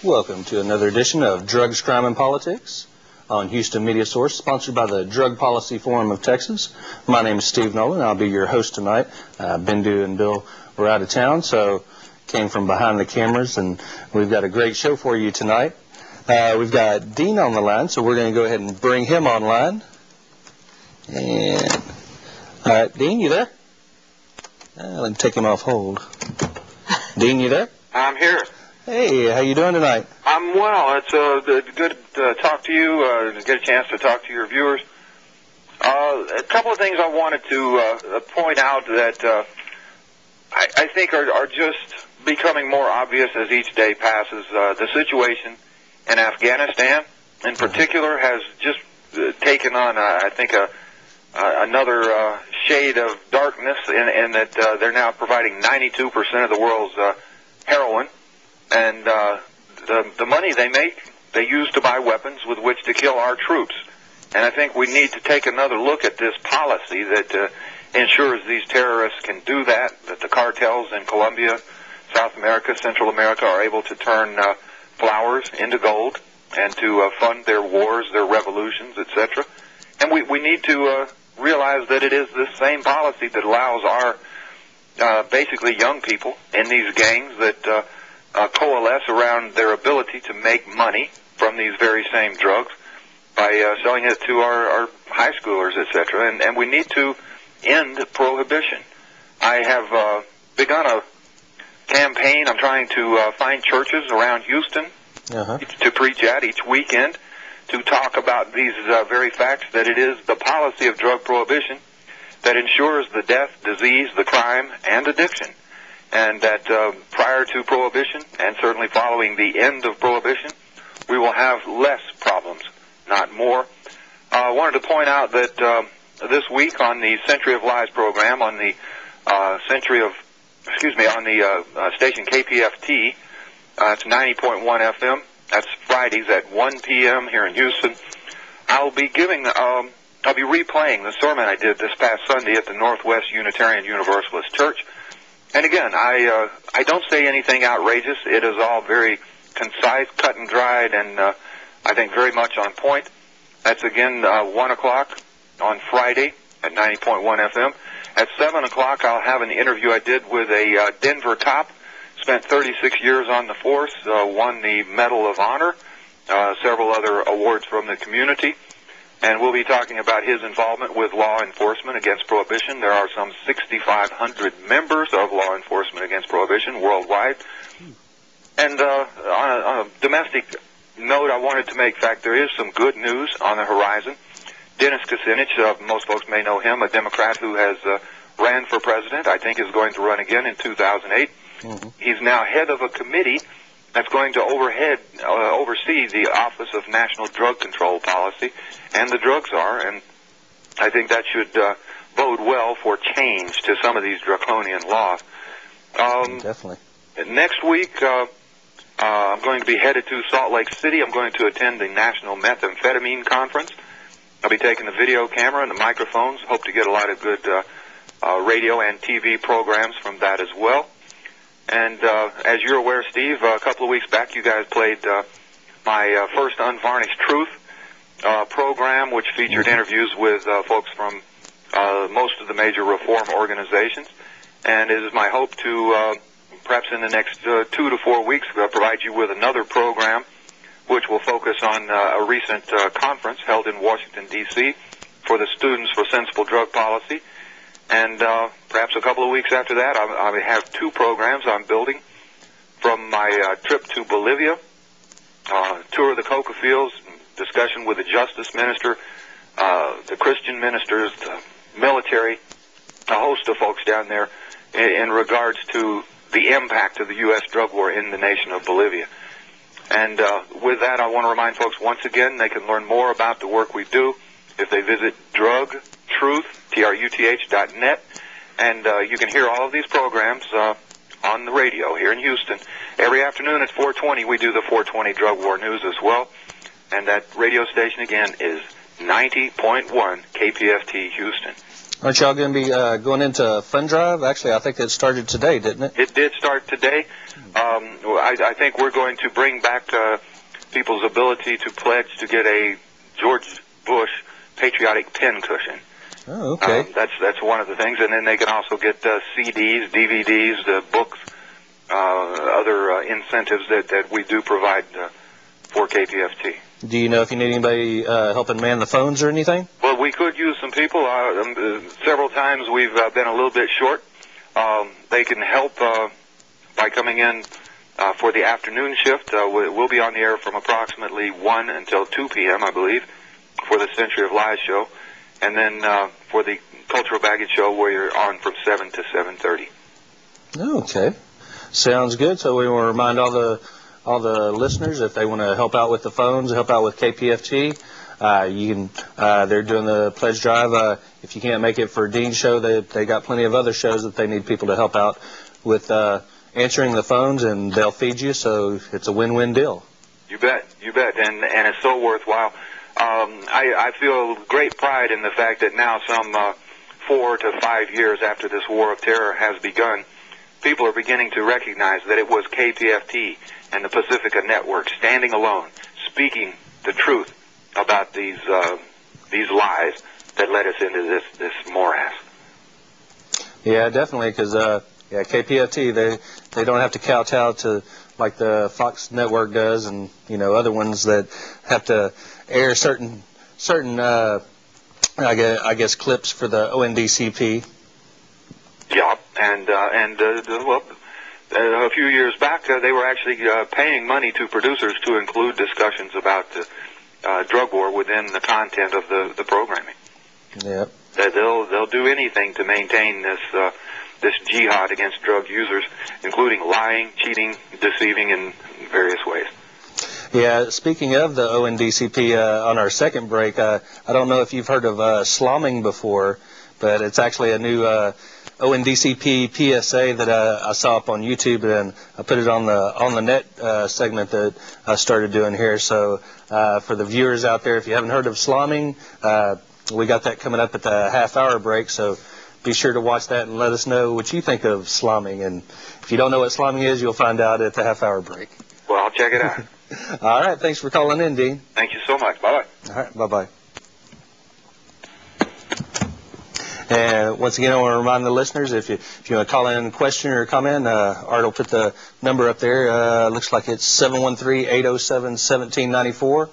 Welcome to another edition of Drugs, Crime, and Politics on Houston Media Source, sponsored by the Drug Policy Forum of Texas. My name is Steve Nolan. I'll be your host tonight. Bindu and Bill were out of town, so came from behind the cameras, and we've got a great show for you tonight. We've got Dean on the line, so we're going to go ahead and bring him online. And all right, Dean, you there? Let me take him off hold. Dean, you there? I'm here. Hey, how you doing tonight? I'm well. It's good to talk to you, get a chance to talk to your viewers. A couple of things I wanted to point out that I think are just becoming more obvious as each day passes. The situation in Afghanistan, in particular, has just taken on, I think, another shade of darkness in that they're now providing 92% of the world's heroin. And the money they make, they use to buy weapons with which to kill our troops. And I think we need to take another look at this policy that ensures these terrorists can do that the cartels in Colombia, South America, Central America are able to turn flowers into gold and to fund their wars, their revolutions, etc. And we need to realize that it is this same policy that allows our basically young people in these gangs that coalesce around their ability to make money from these very same drugs by selling it to our high schoolers, etc. And we need to end prohibition. I have begun a campaign. I'm trying to find churches around Houston to preach at each weekend to talk about these very facts, that it is the policy of drug prohibition that ensures the death, disease, the crime, and addiction. And that prior to prohibition, and certainly following the end of prohibition, we will have less problems, not more. I wanted to point out that this week on the Century of Lies program, on the station KPFT, it's 90.1 FM. That's Fridays at 1 p.m. here in Houston. I'll be replaying the sermon I did this past Sunday at the Northwest Unitarian Universalist Church. And again, I don't say anything outrageous. It is all very concise, cut and dried, and I think very much on point. That's again 1 o'clock on Friday at 90.1 FM. At 7 o'clock, I'll have an interview I did with a Denver cop. Spent 36 years on the force, won the Medal of Honor, several other awards from the community. And we'll be talking about his involvement with law enforcement against prohibition. There are some 6,500 members of law enforcement against prohibition worldwide. And on a domestic note, I wanted to make fact there is some good news on the horizon. Dennis Kucinich, most folks may know him, a Democrat who has ran for president, I think is going to run again in 2008. He's now head of a committee that's going to oversee the Office of National Drug Control Policy and the drug czar, and I think that should bode well for change to some of these draconian laws. Definitely. Next week, I'm going to be headed to Salt Lake City. I'm going to attend the National Methamphetamine Conference. I'll be taking the video camera and the microphones. Hope to get a lot of good radio and TV programs from that as well. And as you're aware, Steve, a couple of weeks back you guys played my first Unvarnished Truth program, which featured interviews with folks from most of the major reform organizations. And it is my hope to, perhaps in the next 2 to 4 weeks, provide you with another program which will focus on a recent conference held in Washington, D.C. for the Students for Sensible Drug Policy. And perhaps a couple of weeks after that, I have 2 programs I'm building from my trip to Bolivia, tour of the Coca fields, discussion with the Justice Minister, the Christian ministers, the military, a host of folks down there in regards to the impact of the U.S. drug war in the nation of Bolivia. And with that, I want to remind folks once again they can learn more about the work we do if they visit drugtruth.net, and you can hear all of these programs on the radio here in Houston. Every afternoon at 4:20, we do the 420 Drug War News as well, and that radio station, again, is 90.1 KPFT Houston. Aren't y'all going to be going into Fund Drive? Actually, I think it started today, didn't it? It did start today. I think we're going to bring back people's ability to pledge to get a George Bush patriotic pin cushion. Oh, okay. That's one of the things, and then they can also get CDs, DVDs, books, other incentives that we do provide for KPFT. Do you know if you need anybody helping man the phones or anything? Well, we could use some people. Several times we've been a little bit short. They can help by coming in for the afternoon shift. We'll be on the air from approximately 1 until 2 p.m., I believe, for the Century of Lies show. And then for the Cultural Baggage show, we're on from 7 to 7:30. Okay. Sounds good. So we want to remind all the listeners, if they want to help out with the phones, help out with KPFT, you can. They're doing the pledge drive. If you can't make it for Dean's show, they got plenty of other shows that they need people to help out with answering the phones, and they'll feed you. So it's a win-win deal. You bet, and it's so worthwhile. I feel great pride in the fact that now, some 4 to 5 years after this war of terror has begun, people are beginning to recognize that it was KPFT and the Pacifica Network standing alone, speaking the truth about these lies that led us into this morass. Yeah, definitely, because KPFT, they don't have to kowtow to like the Fox Network does, and other ones that have to air certain I guess clips for the ONDCP. Yeah, and a few years back they were actually paying money to producers to include discussions about the drug war within the content of the programming. Yep. They'll do anything to maintain this jihad against drug users, including lying, cheating, deceiving in various ways. Yeah, speaking of the ONDCP, on our second break, I don't know if you've heard of slomming before, but it's actually a new ONDCP PSA that I saw up on YouTube, and I put it on the net segment that I started doing here. So for the viewers out there, if you haven't heard of slomming, we got that coming up at the half-hour break, so be sure to watch that and let us know what you think of slomming. And if you don't know what slomming is, you'll find out at the half-hour break. Well, I'll check it out. All right. Thanks for calling in, Dean. Thank you so much. Bye-bye. All right. Bye-bye. And once again, I want to remind the listeners, if you want to call in a question or a comment, Art will put the number up there. Looks like it's 713-807-1794.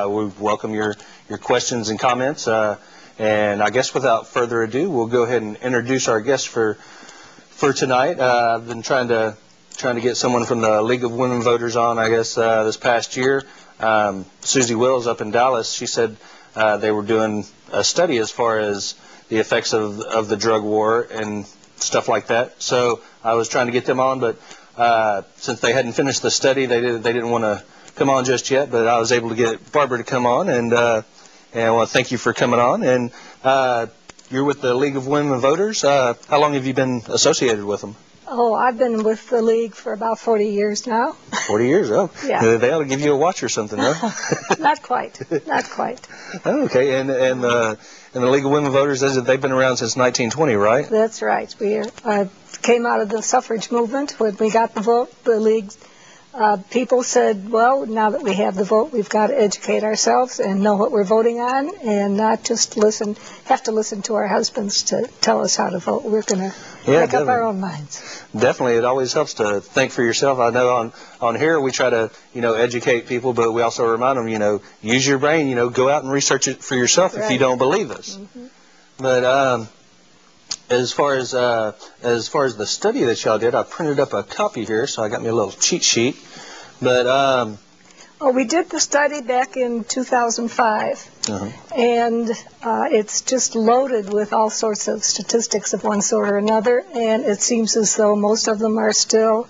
We welcome your questions and comments. And I guess without further ado, we'll go ahead and introduce our guest for tonight. I've been trying to get someone from the League of Women Voters on, I guess, this past year. Susie Wills up in Dallas, she said they were doing a study as far as the effects of the drug war and stuff like that. So I was trying to get them on, but since they hadn't finished the study, they didn't want to come on just yet. But I was able to get Barbara to come on, and I want to thank you for coming on. And you're with the League of Women Voters. How long have you been associated with them? Oh, I've been with the League for about 40 years now. 40 years, oh. Yeah. They ought to give you a watch or something, huh? Not quite. Oh, okay, and the League of Women Voters, they've been around since 1920, right? That's right. We came out of the suffrage movement when we got the vote. The League people said, well, now that we have the vote, we've got to educate ourselves and know what we're voting on, and not just have to listen to our husbands to tell us how to vote. We're going to make up our own minds. Definitely. It always helps to think for yourself. I know on here we try to, educate people, but we also remind them, use your brain, go out and research it for yourself if you don't believe us. Mm-hmm. But as far as the study that y'all did, I printed up a copy here, so I got me a little cheat sheet. But we did the study back in 2005, and it's just loaded with all sorts of statistics of one sort or another, and it seems as though most of them are still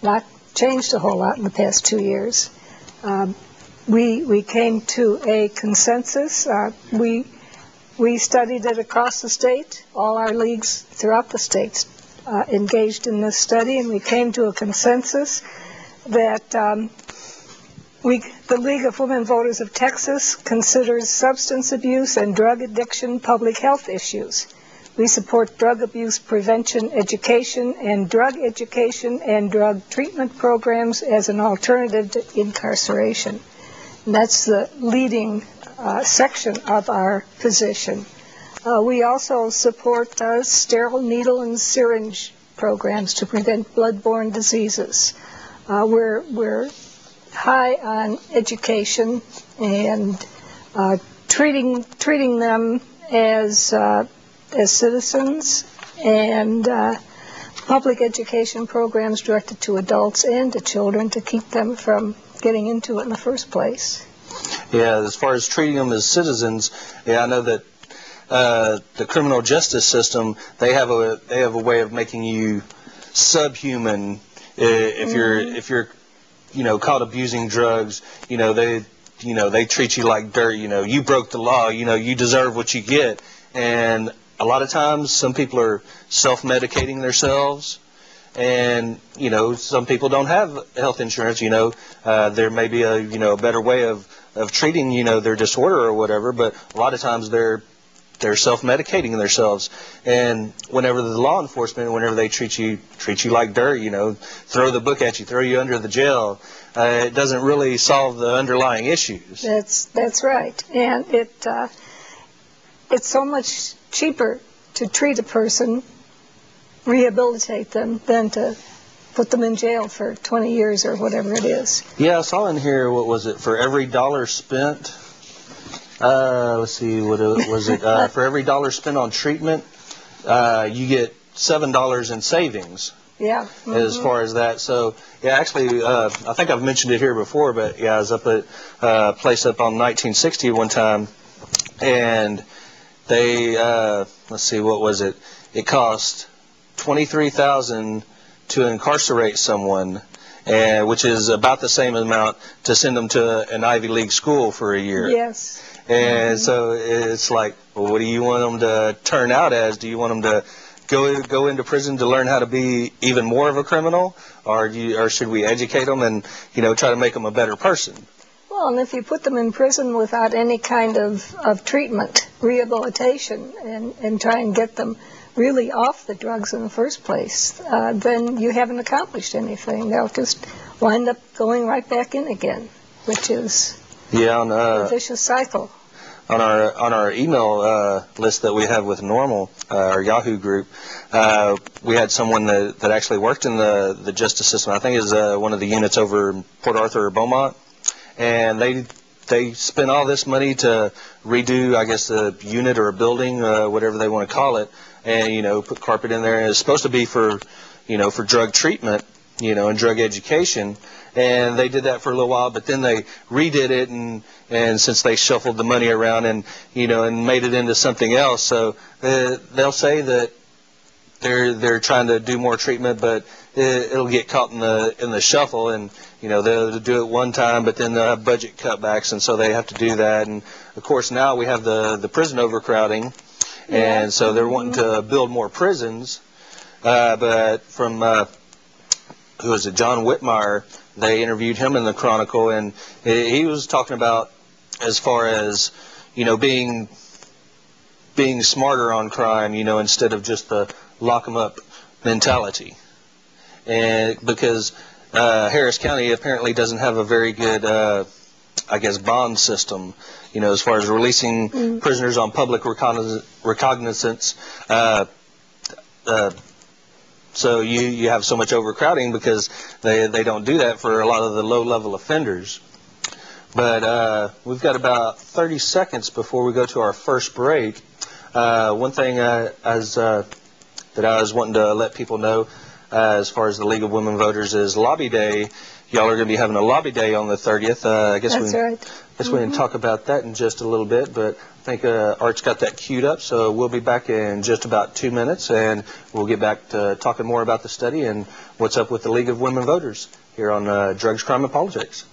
not changed a whole lot in the past 2 years. We came to a consensus. We studied it across the state. All our leagues throughout the states engaged in this study, and we came to a consensus that The League of Women Voters of Texas considers substance abuse and drug addiction public health issues. We support drug abuse prevention education and drug treatment programs as an alternative to incarceration. And that's the leading section of our position. We also support sterile needle and syringe programs to prevent bloodborne diseases. We're high on education and treating them as citizens, and public education programs directed to adults and to children to keep them from getting into it in the first place. Yeah, as far as treating them as citizens, I know that the criminal justice system, they have a way of making you subhuman if you're caught abusing drugs. They treat you like dirt. You broke the law. You deserve what you get. And a lot of times, some people are self-medicating themselves, and some people don't have health insurance. There may be a better way of treating their disorder or whatever, but a lot of times they're self-medicating themselves. And whenever the law enforcement, whenever they treat you like dirt, throw the book at you, throw you under the jail, it doesn't really solve the underlying issues. That's right. And it's so much cheaper to treat a person, rehabilitate them, than to put them in jail for 20 years or whatever it is. Yeah, I saw in here, what was it, for every dollar spent, let's see, what was it, for every dollar spent on treatment, you get $7 in savings. Yeah. Mm-hmm. As far as that. So, yeah, actually, I think I've mentioned it here before, but yeah, I was up at a place up on 1960 one time, and they, let's see, what was it? It cost $23,000 to incarcerate someone, which is about the same amount to send them to an Ivy League school for a year. Yes. And so it's like, well, what do you want them to turn out as? Do you want them to go into prison to learn how to be even more of a criminal, or should we educate them and try to make them a better person? Well, and if you put them in prison without any kind of treatment, rehabilitation, and try and get them really off the drugs in the first place, then you haven't accomplished anything. They'll just wind up going right back in again, which is a vicious cycle. On our email list that we have with Normal, our Yahoo group, we had someone that actually worked in the justice system. I think is one of the units over in Port Arthur or Beaumont, and they spent all this money to redo, I guess, a unit or a building, whatever they want to call it, and put carpet in there. And it's supposed to be for for drug treatment, and drug education. And they did that for a little while, but then they redid it, and since they shuffled the money around and and made it into something else, so they'll say that they're trying to do more treatment, but it'll get caught in the shuffle, and they'll do it one time, but then they'll have budget cutbacks, and so they have to do that. And of course now we have the prison overcrowding, and so they're wanting to build more prisons, but from who was it, John Whitmire, they interviewed him in the Chronicle, and he was talking about as far as being smarter on crime, instead of just the lock 'em up mentality. And because Harris County apparently doesn't have a very good bond system, as far as releasing prisoners on public recognizance. So you have so much overcrowding because they don't do that for a lot of the low-level offenders. But we've got about 30 seconds before we go to our first break. One thing that I was wanting to let people know as far as the League of Women Voters is Lobby Day. Y'all are going to be having a Lobby Day on the 30th. I guess That's right. we can talk about that in just a little bit, but I think Art's got that queued up, so we'll be back in just about 2 minutes, and we'll get back to talking more about the study and what's up with the League of Women Voters here on Drugs, Crime, and Politics.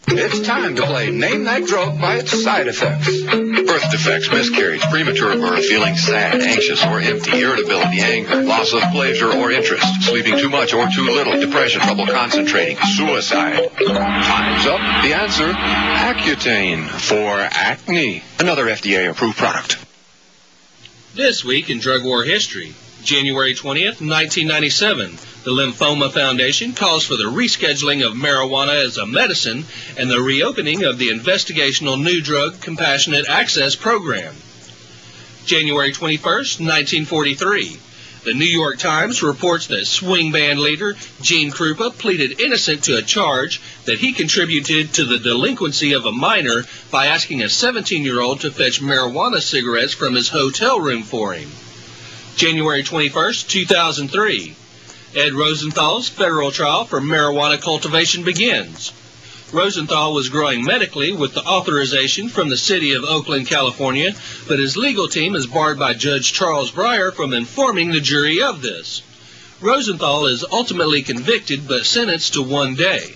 It's time to play Name That Drug by its side effects. Birth defects, miscarriage, premature birth, feeling sad, anxious, or empty, irritability, anger, loss of pleasure or interest, sleeping too much or too little, depression, trouble concentrating, suicide. Time's up. The answer, Accutane for acne. Another FDA-approved product. This week in drug war history, January 20th, 1997, the Lymphoma Foundation calls for the rescheduling of marijuana as a medicine and the reopening of the investigational new drug compassionate access program. January 21st, 1943, the New York Times reports that swing band leader Gene Krupa pleaded innocent to a charge that he contributed to the delinquency of a minor by asking a 17-year-old to fetch marijuana cigarettes from his hotel room for him. January 21st, 2003, Ed Rosenthal's federal trial for marijuana cultivation begins. Rosenthal was growing medically with the authorization from the city of Oakland, California, but his legal team is barred by Judge Charles Breyer from informing the jury of this. Rosenthal is ultimately convicted but sentenced to 1 day.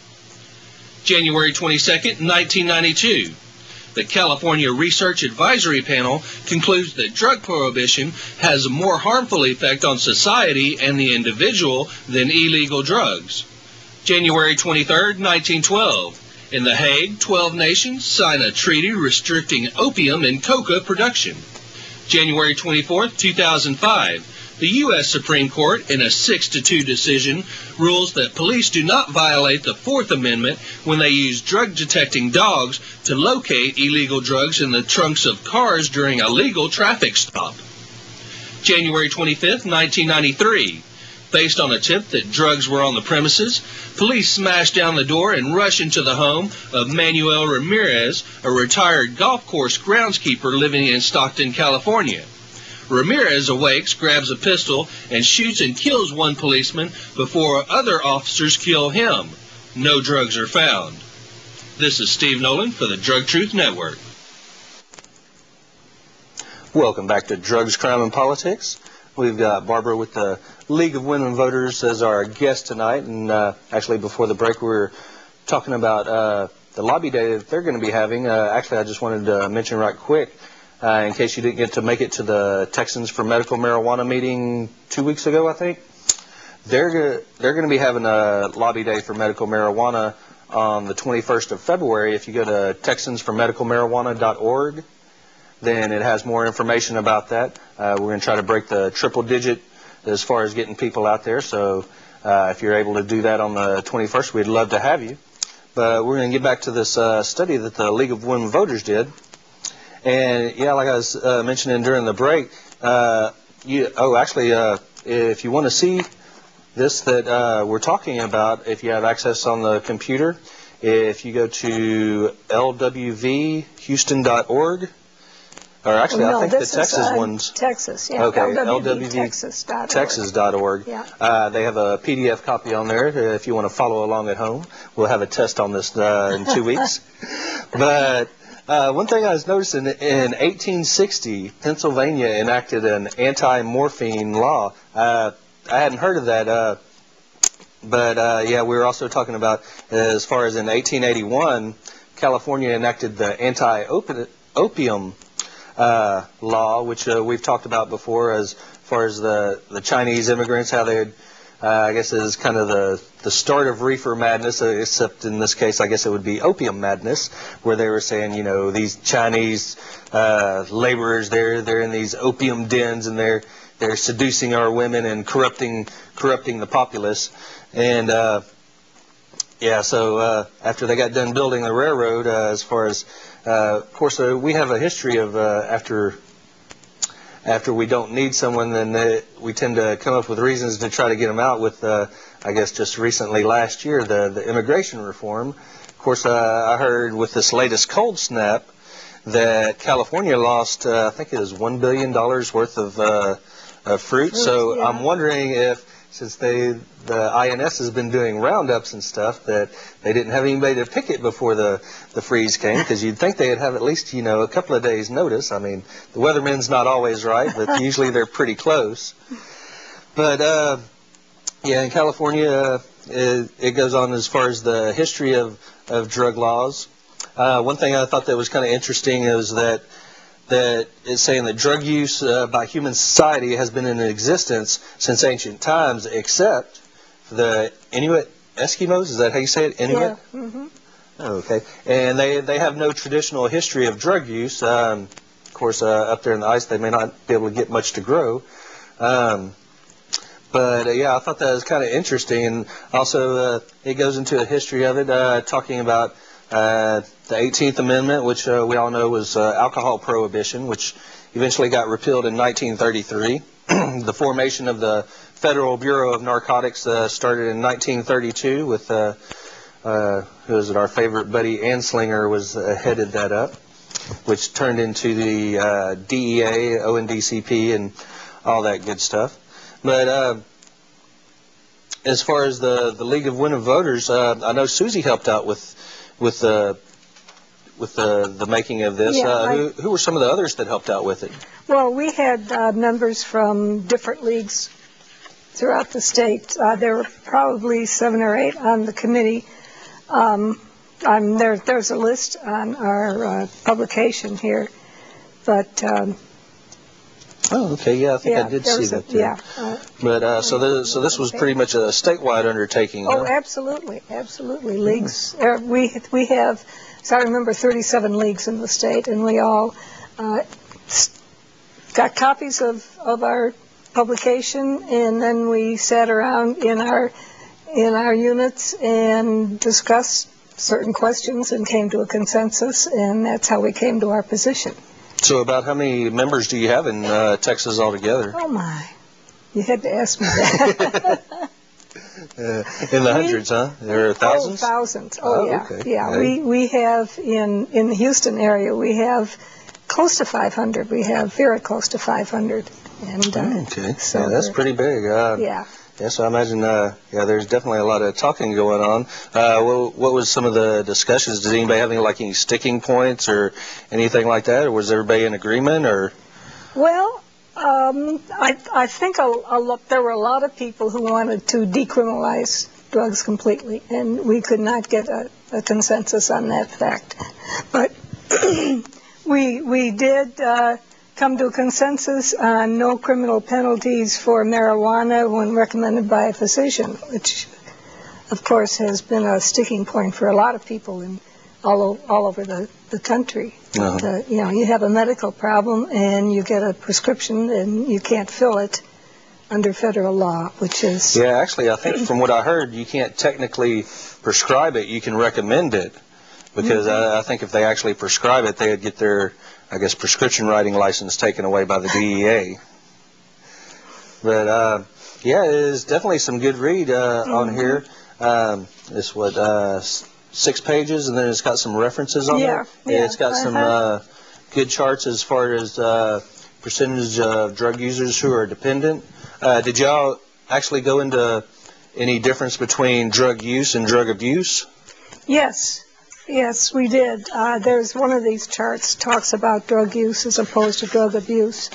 January 22nd, 1992. The California Research Advisory Panel concludes that drug prohibition has a more harmful effect on society and the individual than illegal drugs. January 23, 1912. In The Hague, 12 nations sign a treaty restricting opium and coca production. January 24, 2005. The U.S. Supreme Court, in a 6-2 decision, rules that police do not violate the Fourth Amendment when they use drug-detecting dogs to locate illegal drugs in the trunks of cars during a legal traffic stop. January 25, 1993. Based on a tip that drugs were on the premises, police smash down the door and rush into the home of Manuel Ramirez, a retired golf course groundskeeper living in Stockton, California. Ramirez awakes, grabs a pistol, and shoots and kills one policeman before other officers kill him. No drugs are found. This is Steve Nolan for the Drug Truth Network. Welcome back to Drugs, Crime, and Politics. We've got Barbara with the League of Women Voters as our guest tonight. And actually, before the break, we were talking about the lobby day that they're going to be having. Actually, I just wanted to mention right quick, in case you didn't get to make it to the Texans for Medical Marijuana meeting 2 weeks ago, I think. They're going to be having a lobby day for medical marijuana on the 21st of February. If you go to texansformedicalmarijuana.org, then it has more information about that. We're going to try to break the triple digit as far as getting people out there. So if you're able to do that on the 21st, we'd love to have you. But we're going to get back to this study that the League of Women Voters did. And, yeah, like I was mentioning during the break, if you want to see this that we're talking about, if you have access on the computer, if you go to lwvhouston.org, or actually, I think the Texas one's... Texas, yeah. Okay, lwvtexas.org. Yeah. They have a PDF copy on there if you want to follow along at home. We'll have a test on this in 2 weeks. But one thing I was noticing, in 1860, Pennsylvania enacted an anti-morphine law. I hadn't heard of that, yeah, we were also talking about, as far as in 1881, California enacted the anti-opium law, which we've talked about before, as far as the Chinese immigrants, how they had, I guess is kind of the start of reefer madness, except in this case, I guess it would be opium madness, where they were saying, you know, these Chinese laborers, they're in these opium dens, and they're seducing our women and corrupting the populace. And yeah, so after they got done building the railroad, as far as of course, we have a history of after we don't need someone, then we tend to come up with reasons to try to get them out. With, I guess, just recently last year, the immigration reform. Of course, I heard with this latest cold snap that California lost, I think it was $1 billion worth of fruit. So yeah. I'm wondering if, since the INS has been doing roundups and stuff, that they didn't have anybody to pick it before the freeze came, because you'd think they'd have at least, you know, a couple of days' notice. I mean, the weatherman's not always right, but usually they're pretty close. But Yeah, in California, it goes on as far as the history of drug laws. One thing I thought that was kind of interesting is that it's saying that drug use by human society has been in existence since ancient times, except for the Inuit Eskimos. Is that how you say it? Inuit? Yeah. Mm-hmm. Oh, okay. And they have no traditional history of drug use. Of course, up there in the ice, they may not be able to get much to grow. But yeah, I thought that was kind of interesting. And also, it goes into a history of it, talking about the 18th Amendment, which we all know was alcohol prohibition, which eventually got repealed in 1933. The formation of the Federal Bureau of Narcotics started in 1932 with, who was it, our favorite Buddy Anslinger was headed that up, which turned into the DEA, ONDCP, and all that good stuff. But as far as the League of Women Voters, I know Susie helped out with the making of this. Yeah, who were some of the others that helped out with it? Well, we had members from different leagues throughout the state. There were probably 7 or 8 on the committee. There's a list on our publication here, but. Oh, okay. Yeah, I think I did see that too. Yeah. But so this was pretty much a statewide undertaking. Oh, huh? Absolutely. Leagues. We have, as I remember, 37 leagues in the state, and we all got copies of our publication, and then we sat around in our units and discussed certain questions and came to a consensus, and that's how we came to our position. So about how many members do you have in Texas altogether? Oh, my. You had to ask me that. In the hundreds, huh? There are thousands? Oh, thousands. Oh, yeah. Okay. Yeah, Right. we have, in the Houston area, we have close to 500. We have very close to 500. And, okay. So yeah, that's pretty big. Yeah. Yeah, so I imagine, there's definitely a lot of talking going on. What was some of the discussions? Did anybody have any sticking points or anything like that? Or was everybody in agreement? Or? Well, I think there were a lot of people who wanted to decriminalize drugs completely, and we could not get a consensus on that fact. But we did come to a consensus on no criminal penalties for marijuana when recommended by a physician, which, of course, has been a sticking point for a lot of people all over the country. Uh-huh. But, you have a medical problem and you get a prescription and you can't fill it under federal law, which is... Yeah, actually, I think from what I heard, you can't technically prescribe it. You can recommend it. Because I think if they actually prescribe it, they'd get their, prescription writing license taken away by the DEA. But, yeah, it is definitely some good read on here. It's 6 pages, and then it's got some references on there. Yeah, it's got some good charts as far as percentage of drug users who are dependent. Did y'all actually go into any difference between drug use and drug abuse? Yes, we did. There's one of these charts talks about drug use as opposed to drug abuse.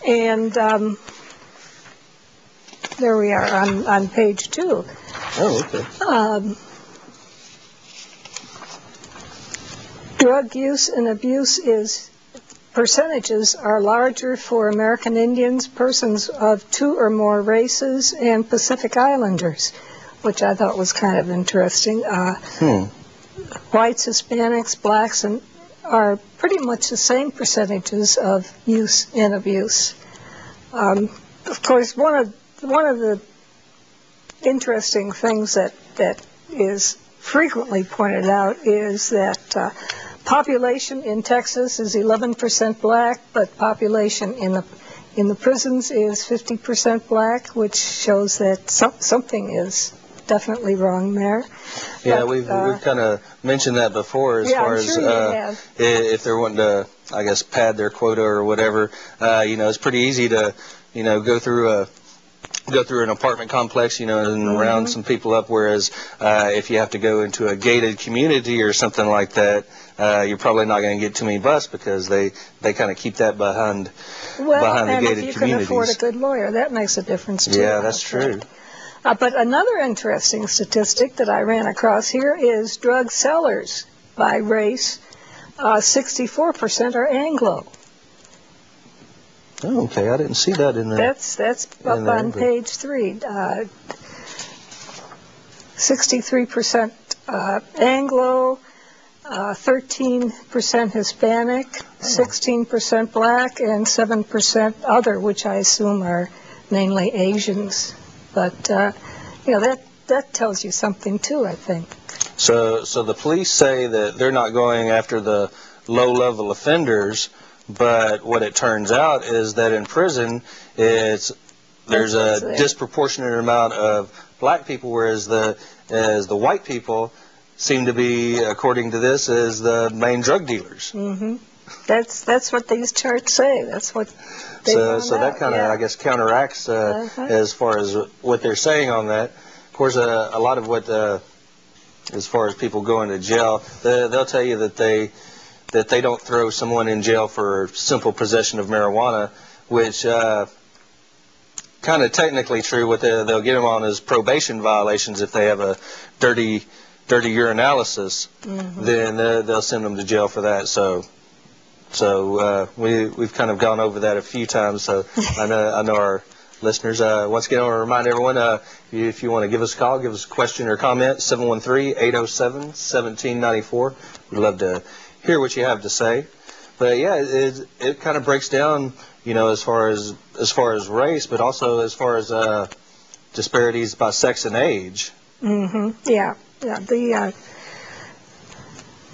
And there we are on page 2. Oh, okay. Drug use and abuse percentages are larger for American Indians, persons of 2 or more races, and Pacific Islanders, which I thought was kind of interesting. Whites, Hispanics, blacks, are pretty much the same percentages of use and abuse. Of course, one of the interesting things that is frequently pointed out is that population in Texas is 11% black, but population in the prisons is 50% black, which shows that something is definitely wrong there. Yeah, but, we've kind of mentioned that before as far as if they're wanting to, pad their quota or whatever. It's pretty easy to, go through an apartment complex, and round some people up, whereas if you have to go into a gated community or something like that, you're probably not going to get too many busts because they kind of keep that behind the gated communities. Well, and if you can afford a good lawyer, that makes a difference too. Yeah, that's true. But another interesting statistic that I ran across here is drug sellers by race. 64% are Anglo. Oh, okay, I didn't see that in there. That's up on page 3. 63% Anglo, 13% Hispanic, 16% Black, and 7% other, which I assume are mainly Asians. But that tells you something too, I think. So the police say that they're not going after the low-level offenders, but what it turns out is that in prison, there's a disproportionate amount of black people, whereas the white people seem to be, according to this, as the main drug dealers. Mm-hmm. That's what these charts say. That's what they found so that out, kind of, I guess, counteracts as far as what they're saying on that. Of course, a lot of what, as far as people going to jail, they'll tell you that they don't throw someone in jail for simple possession of marijuana, which kind of technically true. What they'll get them on is probation violations if they have a dirty urinalysis. Mm-hmm. Then they'll send them to jail for that. So we've kind of gone over that a few times. So I know our listeners. Once again, I want to remind everyone, if you want to give us a call, give us a question or comment, 713-807-1794. We'd love to hear what you have to say. But yeah, it kind of breaks down, as far as race, but also as far as disparities by sex and age. Mm-hmm. Yeah. The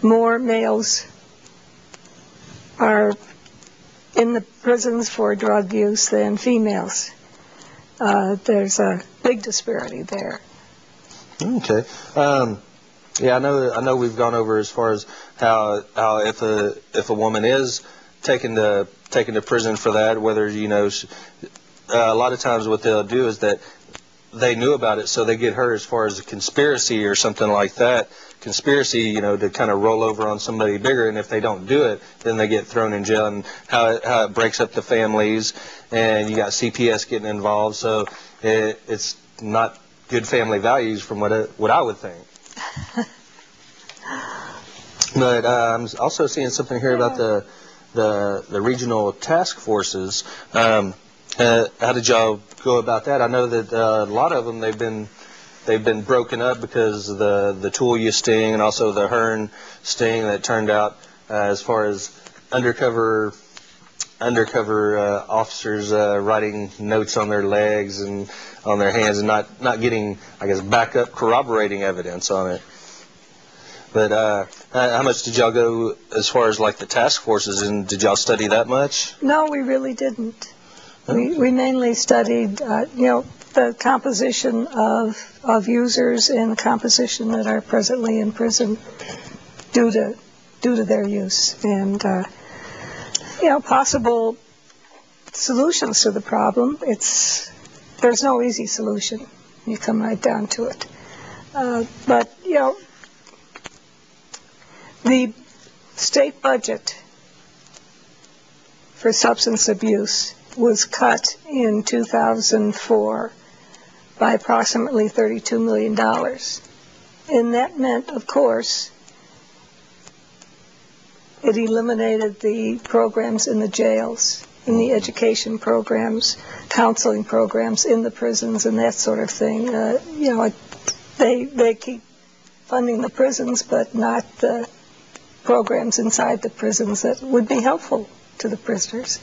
more males are in the prisons for drug use than females. There's a big disparity there. Okay. Yeah, I know we've gone over as far as how if a woman is taken to prison for that, whether a lot of times what they'll do is that they knew about it, so they get her as far as a conspiracy or something like that. Conspiracy, to kind of roll over on somebody bigger, and if they don't do it, then they get thrown in jail, and how it breaks up the families, and you got CPS getting involved, so it's not good family values from what I would think. But I'm also seeing something here about the regional task forces. How did y'all go about that? I know that a lot of them they've been broken up because of the Tulia sting and also the Hearn sting that turned out as far as undercover officers writing notes on their legs and on their hands and not getting, I guess, backup corroborating evidence on it. But how much did y'all go as far as like the task forces, and did y'all study that much? No, we really didn't. We mainly studied, the composition of users and the composition that are presently in prison due to their use, and possible solutions to the problem. There's no easy solution. You come right down to it. But the state budget for substance abuse was cut in 2004 by approximately $32 million. And that meant, of course, it eliminated the programs in the jails, in the education programs, counseling programs in the prisons, and that sort of thing. They keep funding the prisons, but not the programs inside the prisons that would be helpful to the prisoners.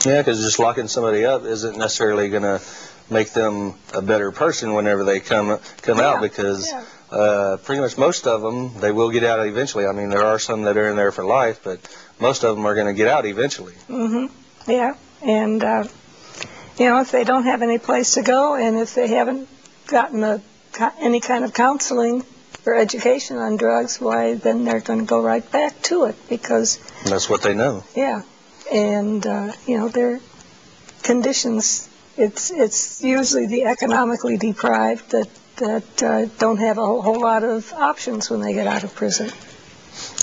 Yeah, because just locking somebody up isn't necessarily going to make them a better person whenever they come out, because pretty much most of them, they will get out eventually. I mean, there are some that are in there for life, but most of them are going to get out eventually. Mm-hmm. Yeah, and, if they don't have any place to go, and if they haven't gotten any kind of counseling or education on drugs, why, then they're going to go right back to it, because... That's what they know. Yeah. And, their conditions, it's usually the economically deprived that don't have a whole lot of options when they get out of prison.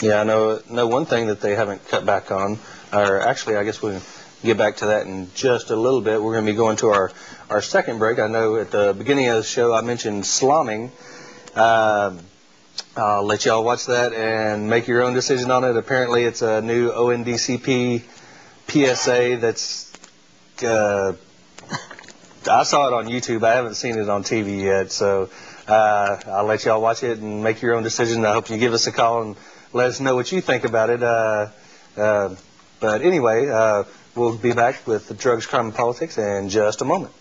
Yeah, I know one thing that they haven't cut back on, or actually I guess we get back to that in just a little bit. We're going to be going to our second break. I know at the beginning of the show I mentioned slomming. I'll let y'all watch that and make your own decision on it. Apparently it's a new ONDCP PSA that's... I saw it on YouTube. I haven't seen it on TV yet, so I'll let y'all watch it and make your own decision. I hope you give us a call and let us know what you think about it. But anyway, we'll be back with the Drugs, Crime, and Politics in just a moment.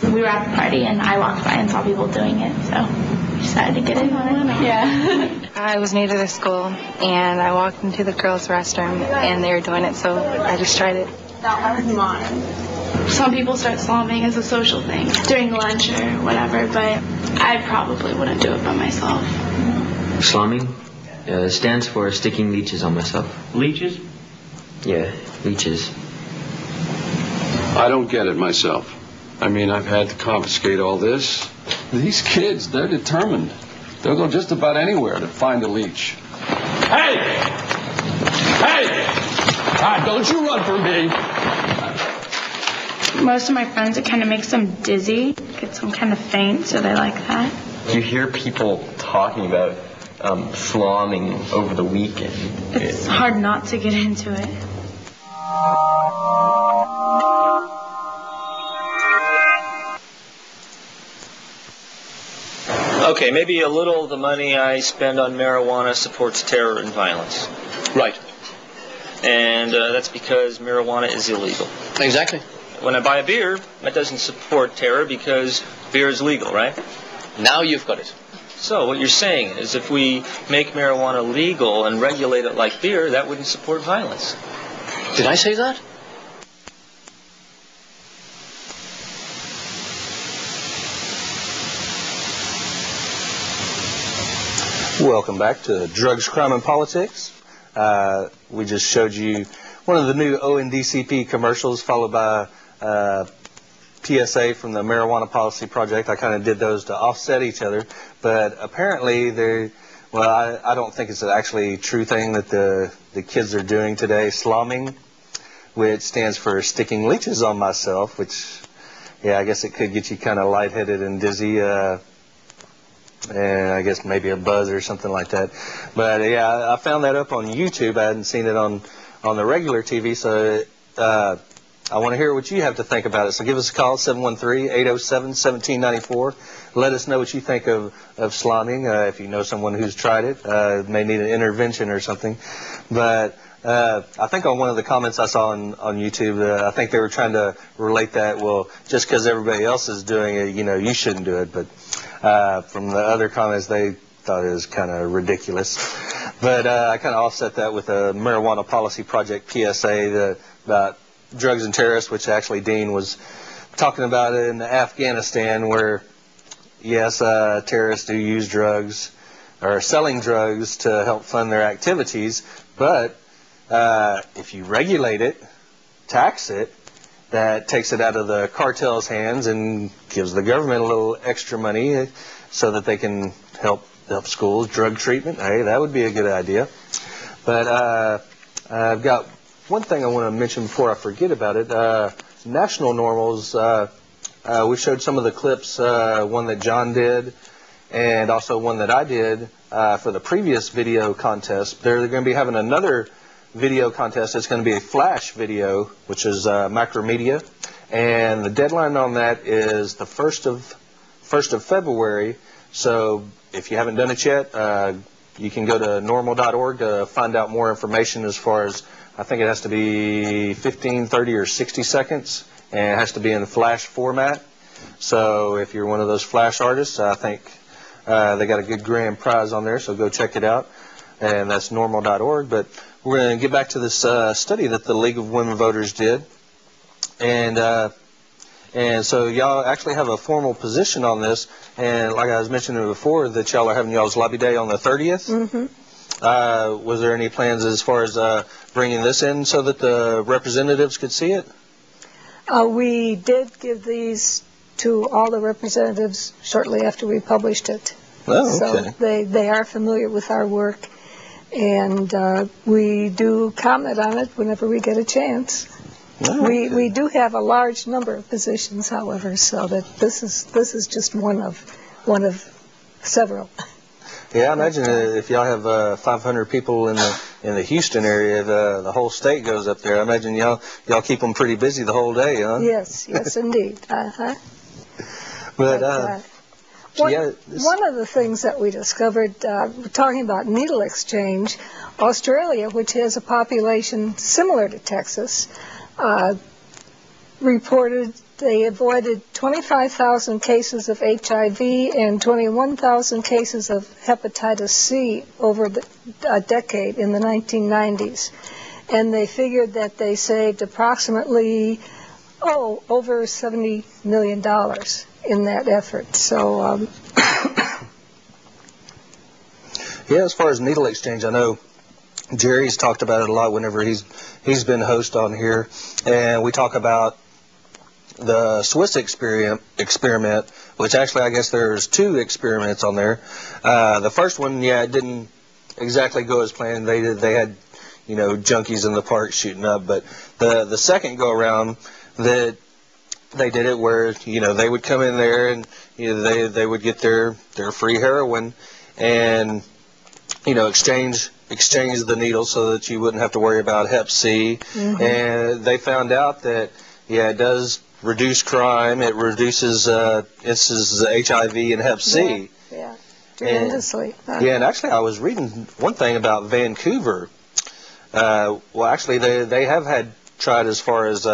We were at the party, and I walked by and saw people doing it, so we decided to get in on it. Yeah. I was new to the school, and I walked into the girls' restroom, and they were doing it, so I just tried it. That was mine. Some people start slomming as a social thing during lunch or whatever, but I probably wouldn't do it by myself. Slomming stands for sticking leeches on myself. Leeches? Yeah, leeches. I don't get it myself. I mean, I've had to confiscate all this. These kids, they're determined. They'll go just about anywhere to find a leech. Hey! Hey! Don't you run from me! Most of my friends, it kind of makes them dizzy, gets them kind of faint, so they like that. You hear people talking about slomming over the weekend. It's hard not to get into it. Okay, maybe a little of the money I spend on marijuana supports terror and violence. Right. And that's because marijuana is illegal. Exactly. When I buy a beer, that doesn't support terror because beer is legal, right? Now you've got it. So what you're saying is if we make marijuana legal and regulate it like beer, that wouldn't support violence. Did I say that? Welcome back to Drugs, Crime, and Politics. We just showed you one of the new ONDCP commercials followed by PSA from the Marijuana Policy Project. I kind of did those to offset each other, but apparently I don't think it's an actually true thing that the kids are doing today, slomming, which stands for sticking leeches on myself, which, yeah, I guess it could get you kind of lightheaded and dizzy, and I guess maybe a buzz or something like that. But yeah, I found that up on YouTube. I hadn't seen it on the regular TV, so I want to hear what you have to think about it. So give us a call, 713-807-1794. Let us know what you think of slomming. If you know someone who's tried it, may need an intervention or something. But I think on one of the comments I saw on YouTube, I think they were trying to relate that, well, just because everybody else is doing it, you shouldn't do it. But from the other comments, they thought it was kind of ridiculous. But I kind of offset that with a Marijuana Policy Project PSA about drugs and terrorists, which actually Dean was talking about it in Afghanistan, where, yes, terrorists do use drugs or selling drugs to help fund their activities, but if you regulate it, tax it, that takes it out of the cartel's hands and gives the government a little extra money so that they can help schools, drug treatment. Hey, that would be a good idea. But I've got one thing I want to mention before I forget about it. National normals, we showed some of the clips, one that John did and also one that I did for the previous video contest. They're going to be having another video contest. It's going to be a flash video, which is Macromedia, and the deadline on that is the 1st of February. So if you haven't done it yet, you can go to normal.org to find out more information as far as, I think it has to be 15, 30, or 60 seconds, and it has to be in flash format. So if you're one of those flash artists, I think they got a good grand prize on there, so go check it out. And that's normal.org. But we're going to get back to this study that the League of Women Voters did. And so y'all actually have a formal position on this. And like I was mentioning before, that y'all are having y'all's lobby day on the 30th. Mm-hmm. Was there any plans as far as bringing this in so that the representatives could see it? We did give these to all the representatives shortly after we published it. Oh, okay. So they are familiar with our work. And we do comment on it whenever we get a chance. We do have a large number of positions, however, so that this is just one of several. Yeah, I imagine if y'all have 500 people in the Houston area, the whole state goes up there. I imagine y'all keep them pretty busy the whole day, huh? Yes, indeed. But one of the things that we discovered, talking about needle exchange, Australia, which has a population similar to Texas, reported they avoided 25,000 cases of HIV and 21,000 cases of hepatitis C over a decade in the 1990s. And they figured that they saved approximately, over $70 million in that effort. So, yeah, as far as needle exchange, I know Jerry's talked about it a lot whenever he's been host on here, and we talk about the Swiss experiment, which actually I guess there's 2 experiments on there. The first one, it didn't exactly go as planned. They had, junkies in the park shooting up, but the second go around that they did it where they would come in there and they would get their free heroin and exchange the needles so that you wouldn't have to worry about Hep C. Mm-hmm. And they found out that it does reduce crime. It reduces instances of HIV and Hep C. Yeah, tremendously. And actually I was reading one thing about Vancouver. Well, actually they have had tried as far as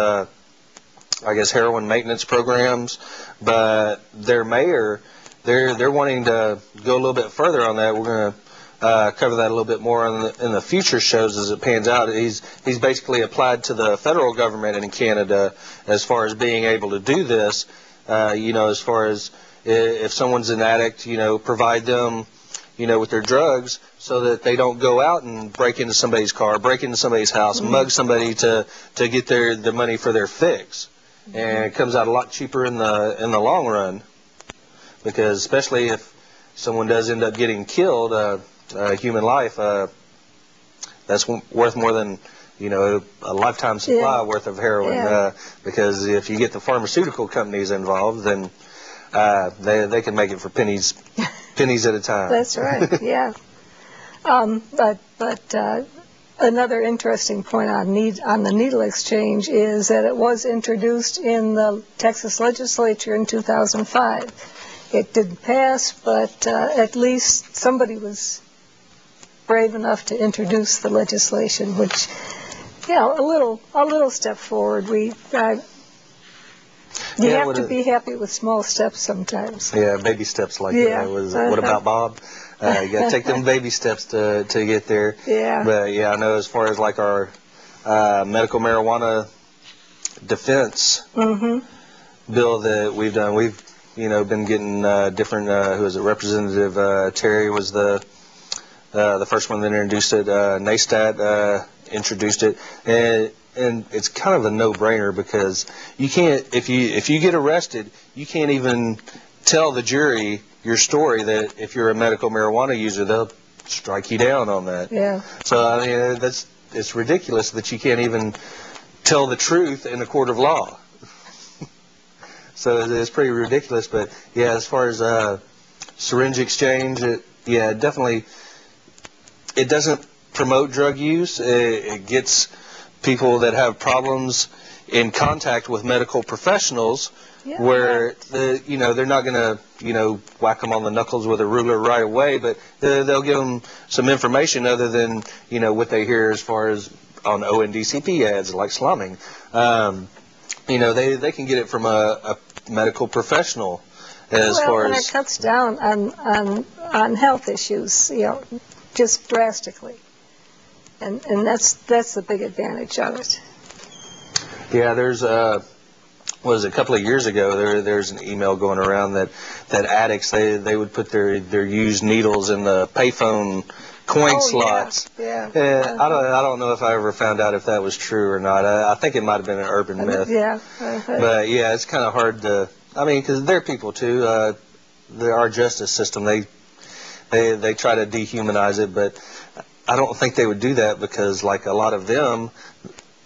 I guess heroin maintenance programs, but their mayor, they're wanting to go a little bit further on that. We're going to cover that a little bit more in the future shows as it pans out. He's basically applied to the federal government in Canada as far as being able to do this. As far as if someone's an addict, provide them, with their drugs so that they don't go out and break into somebody's car, break into somebody's house, mug somebody to get the money for their fix. And it comes out a lot cheaper in the long run, because especially if someone does end up getting killed, human life, that's worth more than a lifetime supply worth of heroin. Because if you get the pharmaceutical companies involved, then they can make it for pennies at a time. That's right. Yeah. But another interesting point on the needle exchange is that it was introduced in the Texas legislature in 2005. It didn't pass, but at least somebody was brave enough to introduce the legislation, which, a little step forward. You have to be happy with small steps sometimes. Yeah, baby steps like that. What about Bob? You got to take them baby steps to get there. Yeah. But I know as far as like our medical marijuana defense bill that we've done, we've been getting different. Who is it? Representative Terry was the first one that introduced it. NASTAT introduced it, and it's kind of a no-brainer because you can't, if you get arrested, you can't even tell the jury your story that if you're a medical marijuana user, they'll strike you down on that. Yeah. So I mean, it's ridiculous that you can't even tell the truth in a court of law. So it's pretty ridiculous. But as far as syringe exchange, definitely, it doesn't promote drug use. It gets people that have problems in contact with medical professionals, where they're not going to whack them on the knuckles with a ruler right away, but they'll give them some information other than what they hear as far as on ONDCP ads like slumming. They can get it from a medical professional as far as it cuts down on health issues, just drastically, and that's the big advantage of it. Yeah, there's a couple of years ago there's an email going around that addicts they would put their used needles in the payphone coin slots. Yeah. I don't know if I ever found out if that was true or not. I think it might have been an urban myth. Yeah. But it's kind of hard to. I mean, because they're people too. Our justice system, they try to dehumanize it, but I don't think they would do that because, like, a lot of them,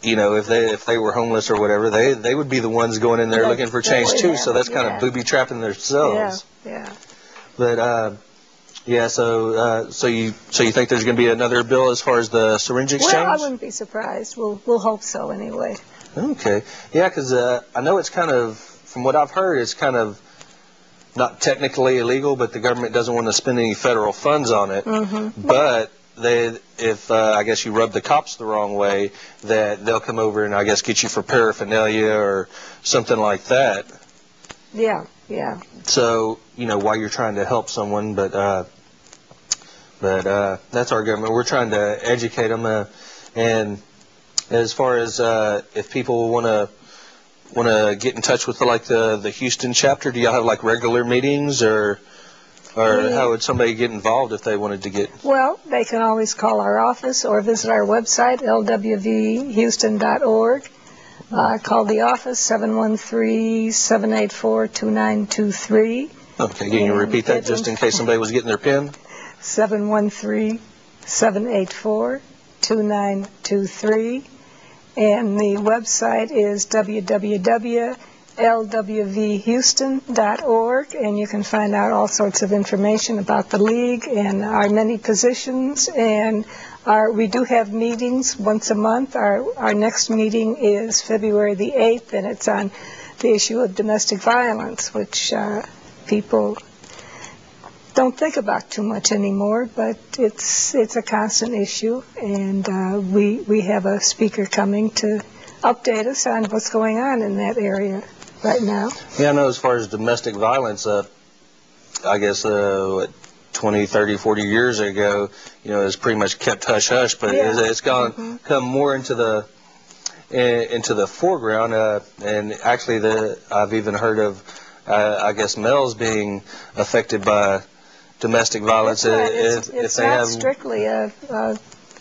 you know, if they were homeless or whatever, they would be the ones going in there looking for change too. So that's kind of booby trapping themselves. Yeah. But yeah. So you think there's going to be another bill as far as the syringe exchange? Well, I wouldn't be surprised. We'll hope so anyway. Okay. Yeah, because I know it's kind of, from what I've heard, it's kind of not technically illegal, but the government doesn't want to spend any federal funds on it. But if I guess you rub the cops the wrong way, that they'll come over and I guess get you for paraphernalia or something like that. Yeah. So, you know, while you're trying to help someone, but that's our government. We're trying to educate them, and as far as if people want to get in touch with the Houston chapter, do y'all have like regular meetings or how would somebody get involved if they wanted to get? Well, they can always call our office or visit our website, lwvhouston.org. Call the office, 713-784-2923. Okay, can you repeat that just in case somebody was getting their pen? 713-784-2923. And the website is www.lwvhouston.org, and you can find out all sorts of information about the League and our many positions. And we do have meetings once a month. Our next meeting is February the 8th, and it's on the issue of domestic violence, which people don't think about too much anymore, but it's a constant issue, and we have a speaker coming to update us on what's going on in that area right now. Yeah, I know as far as domestic violence, I guess 20, 30, 40 years ago, you know, it's pretty much kept hush-hush, but it's come more into the foreground, and actually I've even heard of, I guess, males being affected by domestic violence. It's not strictly a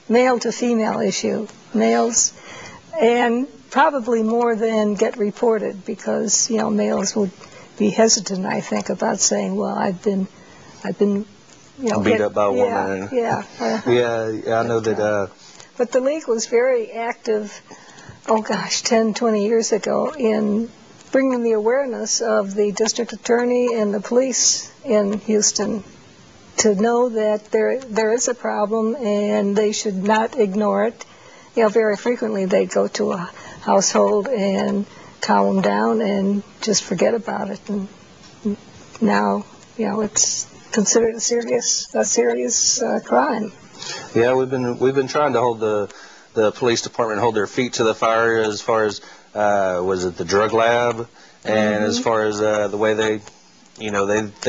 male-to-female issue. Males, and probably more than get reported, because, you know, males would be hesitant, I think, about saying, well, I've been you know, beat up by a woman. Yeah, I know that. But the League was very active, 10, 20 years ago, in bringing the awareness of the district attorney and the police in Houston to know that there is a problem and they should not ignore it. You know, very frequently they go to a household and calm them down and just forget about it. And now, you know, it's considered a serious crime. Yeah, we've been trying to hold the police department hold their feet to the fire as far as was it the drug lab, and as far as the way they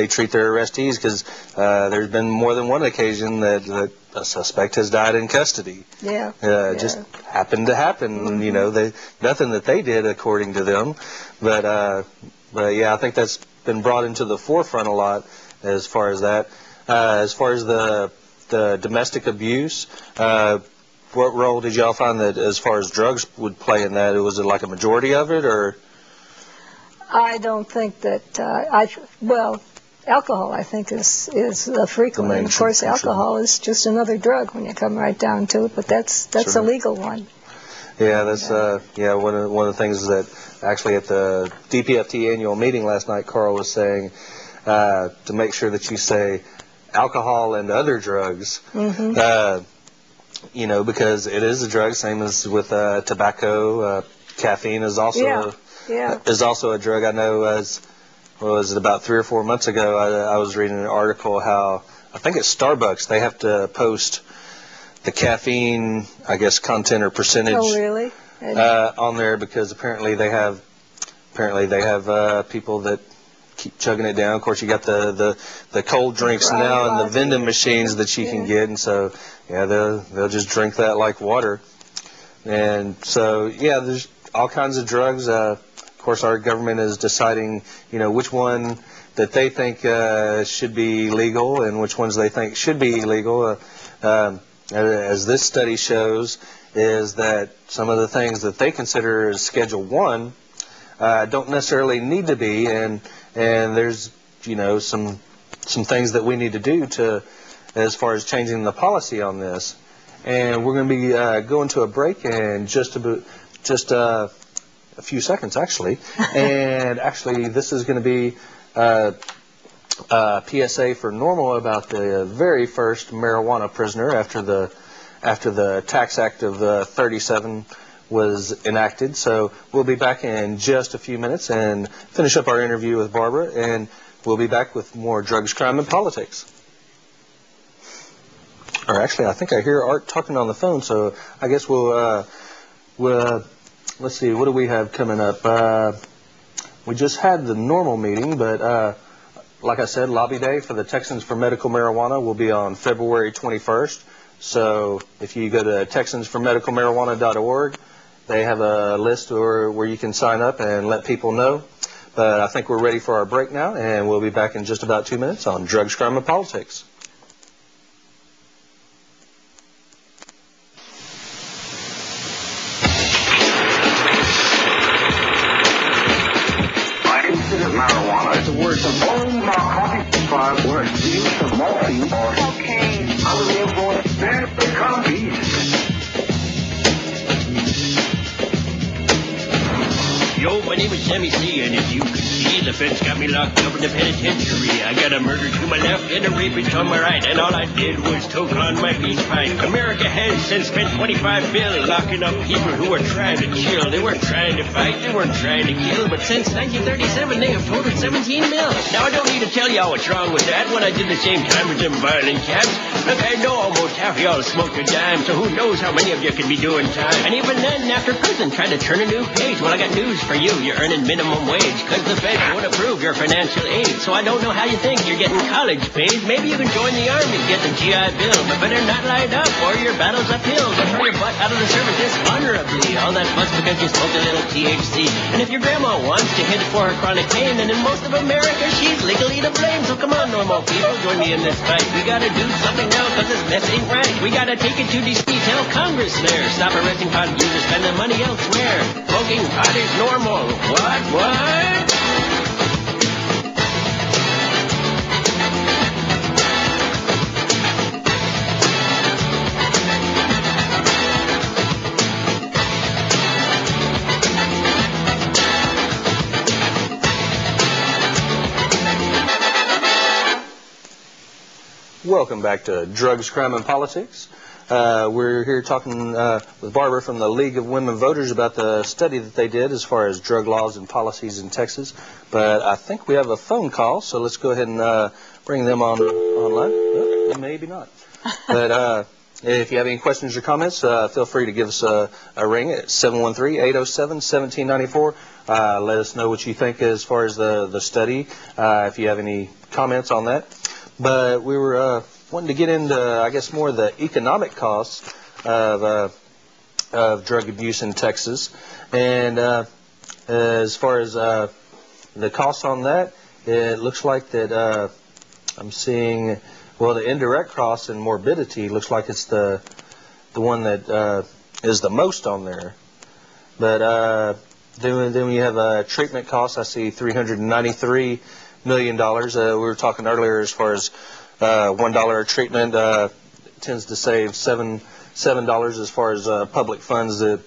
treat their arrestees, because there's been more than one occasion that a suspect has died in custody. Just happened to happen. You know, nothing that they did according to them, but yeah, I think that's been brought into the forefront a lot as far as that. As far as the domestic abuse, what role did y'all find that as far as drugs would play in that? Was it like a majority of it, or? I don't think that, alcohol, I think, is frequent. And of course, alcohol is just another drug when you come right down to it, but that's a legal one. Yeah, that's one of the things that actually at the DPFT annual meeting last night, Carl was saying to make sure that you say alcohol and other drugs, you know, because it is a drug, same as with tobacco. Caffeine is also is also a drug. I know was it about 3 or 4 months ago, I was reading an article how, I think it's Starbucks, they have to post the caffeine, I guess, content or percentage on there, because apparently they have people that keep chugging it down. Of course, you got the cold drinks now and the vending machines that you can get, and so they'll just drink that like water. And so there's all kinds of drugs. Of course, our government is deciding, you know, which one that they think should be legal and which ones they think should be illegal. As this study shows, is that some of the things that they consider as Schedule 1 don't necessarily need to be, and there's, you know, some things that we need to do to, as far as changing the policy on this. and we're going to be going to a break in just a few seconds, actually. And actually, this is going to be PSA for Normal about the very first marijuana prisoner after the Tax Act of 37 was enacted. So we'll be back in just a few minutes and finish up our interview with Barbara, and we'll be back with more Drugs, Crime, and Politics. Or actually, I think I hear Art talking on the phone, so I guess we'll let's see, what do we have coming up? We just had the normal meeting, but like I said, Lobby Day for the Texans for Medical Marijuana will be on February 21st. So if you go to texansformedicalmarijuana.org, they have a list where you can sign up and let people know. But I think we're ready for our break now, and we'll be back in just about 2 minutes on Drugs, Crime, and Politics. I consider marijuana the worst of all narcotics. 5 words. The use of morphine or cocaine under the influence then become beasts. Yo, my name is Sammy C, and as you can see, the feds got me locked up in the penitentiary. I got a murder to my left and a rapist on my right, and all I did was toke on my peace pipe. America has since spent $25 billion locking up people who were trying to chill. They weren't trying to fight, they weren't trying to kill, but since 1937, they have totaled $17 million. Now, I don't need to tell y'all what's wrong with that when I did the same time with them violent cats. Look, I know almost half of y'all smoked a dime, so who knows how many of you could be doing time. And even then, after prison, trying to turn a new page. Well, I got news for you. You're earning minimum wage because the feds won't approve your financial aid. So I don't know how you think you're getting college paid. Maybe you can join the army, get the GI Bill, but better not line up or your battle's uphill. But throw your butt out of the service dishonorably. All that fuss because you smoke a little THC. And if your grandma wants to hit for her chronic pain, then in most of America she's legally to blame. So come on, normal people, join me in this fight. We gotta do something now because this mess ain't right. We gotta take it to DC, tell Congress there. Stop arresting pot users, spend the money elsewhere. Smoking pot is normal. What? Welcome back to Drugs, Crime, and Politics. We're here talking with Barbara from the League of Women Voters about the study that they did as far as drug laws and policies in Texas. But I think we have a phone call, so let's go ahead and bring them online. Well, maybe not. But if you have any questions or comments, feel free to give us a ring at 713-807-1794. Let us know what you think as far as the study, if you have any comments on that. But we were wanting to get into, I guess, more of the economic costs of drug abuse in Texas. And as far as the costs on that, it looks like that I'm seeing, well, the indirect costs and morbidity looks like it's the one that is the most on there. But then we have treatment costs. I see $393 million. We were talking earlier as far as $1 a treatment tends to save $7 as far as public funds that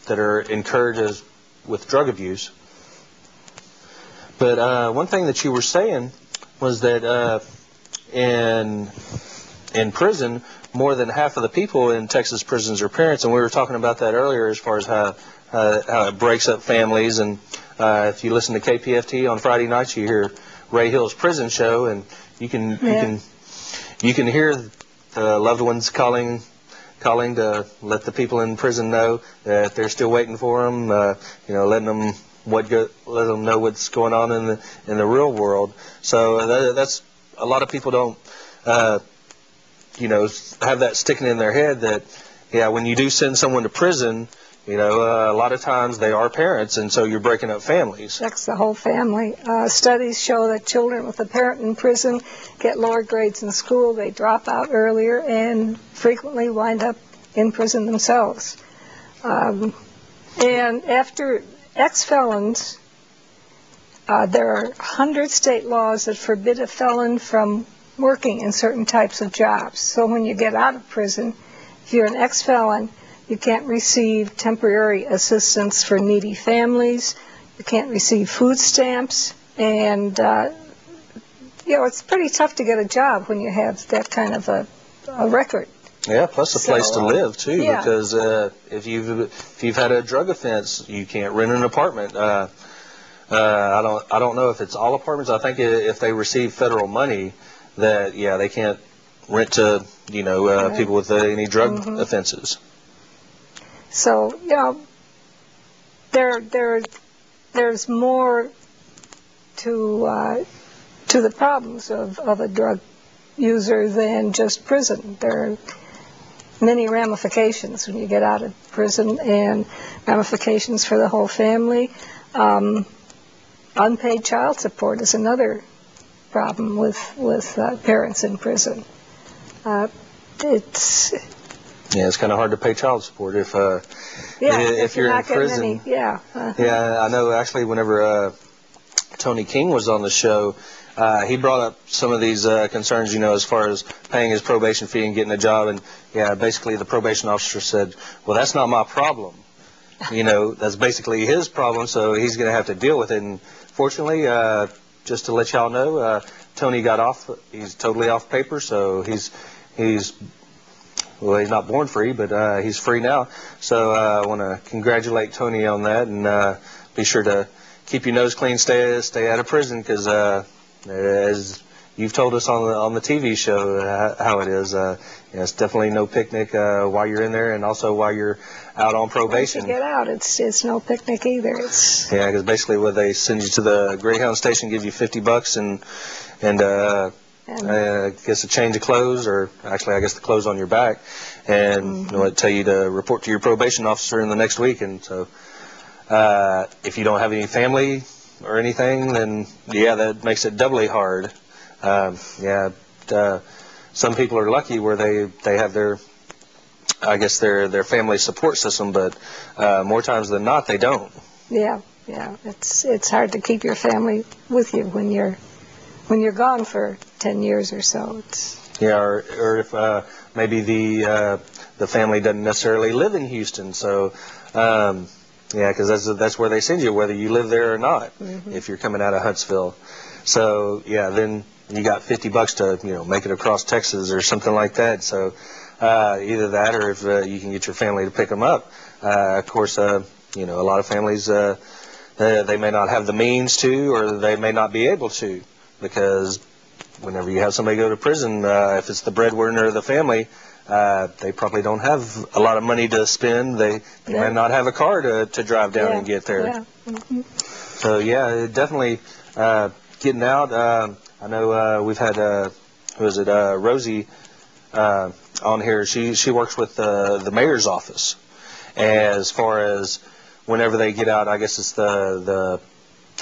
are incurred with drug abuse. But one thing that you were saying was that in prison, more than half of the people in Texas prisons are parents, and we were talking about that earlier as far as how it breaks up families. And if you listen to KPFT on Friday nights, you hear Ray Hill's prison show, and you can hear the loved ones calling to let the people in prison know that they're still waiting for them. Letting them let them know what's going on in the real world. So that's a lot of people don't have that sticking in their head that when you do send someone to prison, a lot of times they are parents, and so you're breaking up families. That's the whole family. Studies show that children with a parent in prison get lower grades in school, they drop out earlier, and frequently wind up in prison themselves. And after ex-felons, there are 100 state laws that forbid a felon from working in certain types of jobs. So when you get out of prison, if you're an ex-felon, you can't receive temporary assistance for needy families. You can't receive food stamps. And, it's pretty tough to get a job when you have that kind of a record. Yeah, plus a place to live too, yeah. because if you've had a drug offense, you can't rent an apartment. I don't know if it's all apartments. I think if they receive federal money, that they can't rent to people with any drug offenses. So there's more to the problems of a drug user than just prison. There are many ramifications when you get out of prison, and ramifications for the whole family. Unpaid child support is another problem with parents in prison. It's kind of hard to pay child support if you're in prison. Yeah, I know. Actually, whenever Tony King was on the show, he brought up some of these concerns, as far as paying his probation fee and getting a job. And basically the probation officer said, "Well, that's not my problem. That's basically his problem, so he's going to have to deal with it." And fortunately, just to let y'all know, Tony got off. He's totally off paper, so he's not born free, but he's free now. So I want to congratulate Tony on that, and be sure to keep your nose clean, stay out of prison, because as you've told us on the TV show how it is, it's definitely no picnic while you're in there, and also while you're out on probation. Once you get out, it's no picnic either. Because basically what they send you to the Greyhound station, give you $50 and I guess a change of clothes, or actually I guess the clothes on your back, and tell you to report to your probation officer in the next week. And so if you don't have any family or anything, then that makes it doubly hard. Some people are lucky where they have their family support system, but more times than not they don't. Yeah, it's hard to keep your family with you when you're gone for 10 years or so. Or if maybe the family doesn't necessarily live in Houston, so because that's where they send you, whether you live there or not, if you're coming out of Huntsville. So then you got $50 to make it across Texas or something like that. So either that, or if you can get your family to pick them up. Of course, a lot of families they may not have the means to, or they may not be able to, because whenever you have somebody go to prison, if it's the breadwinner of the family, they probably don't have a lot of money to spend. They might not have a car to drive down and get there. So definitely getting out. I know we've had Rosie on here. She works with the mayor's office as far as whenever they get out. I guess it's the